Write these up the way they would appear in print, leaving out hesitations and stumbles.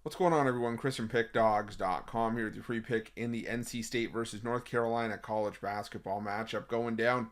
What's going on, everyone? Chris from Pickdawgz.com here with your free pick in the NC State versus North Carolina college basketball matchup going down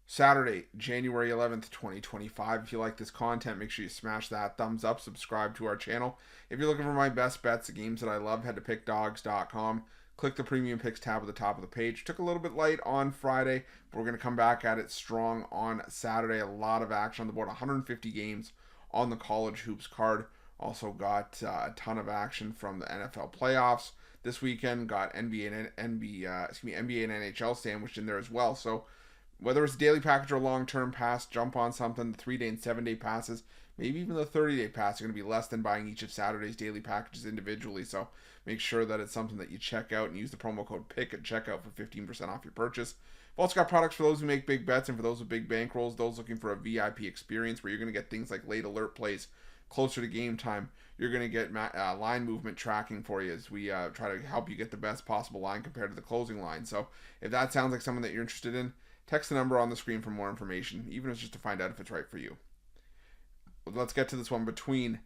Saturday, January 11th, 2025. If you like this content, make sure you smash that thumbs up, subscribe to our channel. If you're looking for my best bets, the games that I love, head to Pickdawgz.com. Click the premium picks tab at the top of the page. Took a little bit light on Friday, but we're going to come back at it strong on Saturday. A lot of action on the board, 150 games on the college hoops card. Also got a ton of action from the NFL playoffs this weekend. Got NBA and NHL sandwiched in there as well. So whether it's a daily package or a long-term pass, jump on something. The 3-day and 7-day passes, maybe even the 30-day pass, are going to be less than buying each of Saturday's daily packages individually. So make sure that it's something that you check out and use the promo code PICK at checkout for 15% off your purchase. We've also got products for those who make big bets and for those with big bankrolls, those looking for a VIP experience where you're going to get things like late alert plays closer to game time. You're going to get line movement tracking for you as we try to help you get the best possible line compared to the closing line. So if that sounds like something that you're interested in, text the number on the screen for more information, even if it's just to find out if it's right for you. Let's get to this one between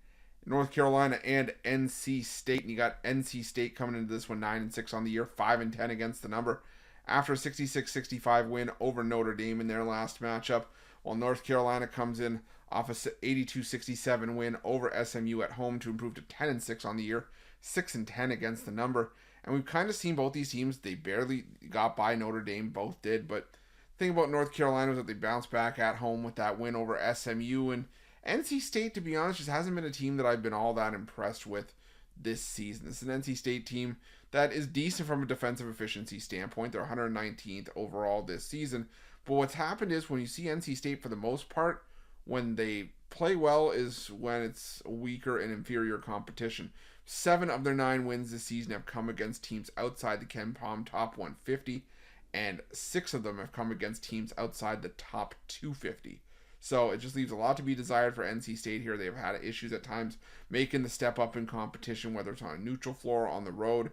North Carolina and NC State. And you got NC State coming into this one 9-6 on the year, 5-10 against the number, after a 66-65 win over Notre Dame in their last matchup, while North Carolina comes in off a 82-67 win over SMU at home to improve to 10-6 on the year, 6-10 against the number. And we've kind of seen both these teams, they barely got by Notre Dame, both did, but the thing about North Carolina is that they bounced back at home with that win over SMU, and NC State, to be honest, just hasn't been a team that I've been all that impressed with this season. This is an NC State team that is decent from a defensive efficiency standpoint. They're 119th overall this season. But what's happened is when you see NC State, for the most part, when they play well is when it's weaker and inferior competition. 7 of their 9 wins this season have come against teams outside the KenPom top 150, and 6 of them have come against teams outside the top 250. So it just leaves a lot to be desired for NC State here. They've had issues at times making the step up in competition, whether it's on a neutral floor, on the road,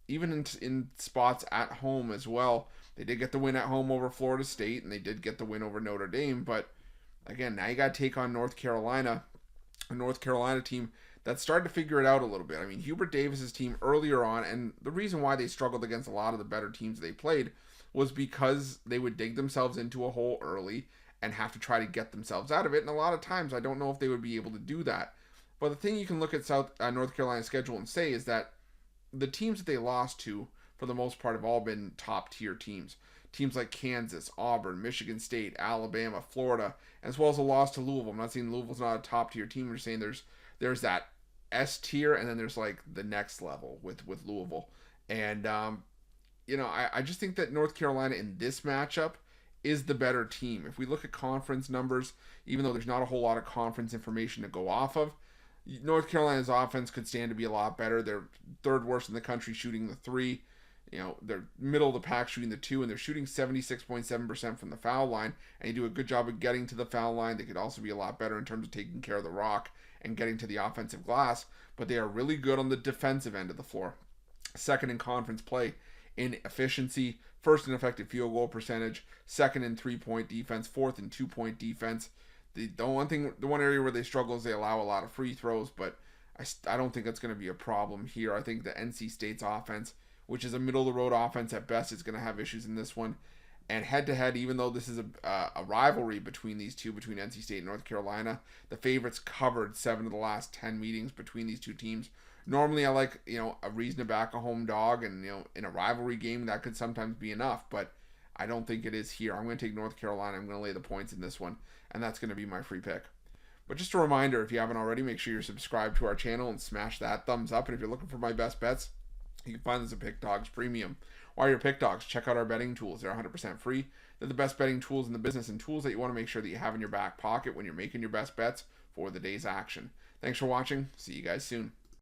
even in spots at home as well. They did get the win at home over Florida State, and they did get the win over Notre Dame. But again, now you got to take on North Carolina, a North Carolina team that started to figure it out a little bit. I mean, Hubert Davis's team earlier on, and the reason why they struggled against a lot of the better teams they played was because they would dig themselves into a hole early and have to try to get themselves out of it. And a lot of times, I don't know if they would be able to do that. But the thing you can look at North Carolina's schedule and say is that the teams that they lost to, for the most part, have all been top-tier teams. Teams like Kansas, Auburn, Michigan State, Alabama, Florida, as well as a loss to Louisville. I'm not saying Louisville's not a top-tier team. I'm just saying there's that S tier, and then there's like the next level with Louisville. And, I just think that North Carolina in this matchup is the better team. If we look at conference numbers, even though there's not a whole lot of conference information to go off of, North Carolina's offense could stand to be a lot better. They're third worst in the country shooting the 3. They're middle of the pack shooting the 2, and they're shooting 76.7% from the foul line, and you do a good job of getting to the foul line. They could also be a lot better in terms of taking care of the rock and getting to the offensive glass, but they are really good on the defensive end of the floor. Second in conference play in efficiency, first in effective field goal percentage, second in 3-point defense, fourth in 2-point defense. The one area where they struggle is they allow a lot of free throws, but I don't think that's going to be a problem here. I think the NC State's offense, which is a middle-of-the-road offense at best, is going to have issues in this one. And head-to-head, even though this is a rivalry between these two, between NC State and North Carolina, the favorites covered 7 of the last 10 meetings between these two teams. Normally, I like a reason to back a home dog, and in a rivalry game that could sometimes be enough, but I don't think it is here. I'm going to take North Carolina. I'm going to lay the points in this one, and that's going to be my free pick. But just a reminder, if you haven't already, make sure you're subscribed to our channel and smash that thumbs up. And if you're looking for my best bets, you can find this at Pickdawgz Premium. While you're Pickdawgz, check out our betting tools. They're 100% free. They're the best betting tools in the business and tools that you want to make sure that you have in your back pocket when you're making your best bets for the day's action. Thanks for watching. See you guys soon.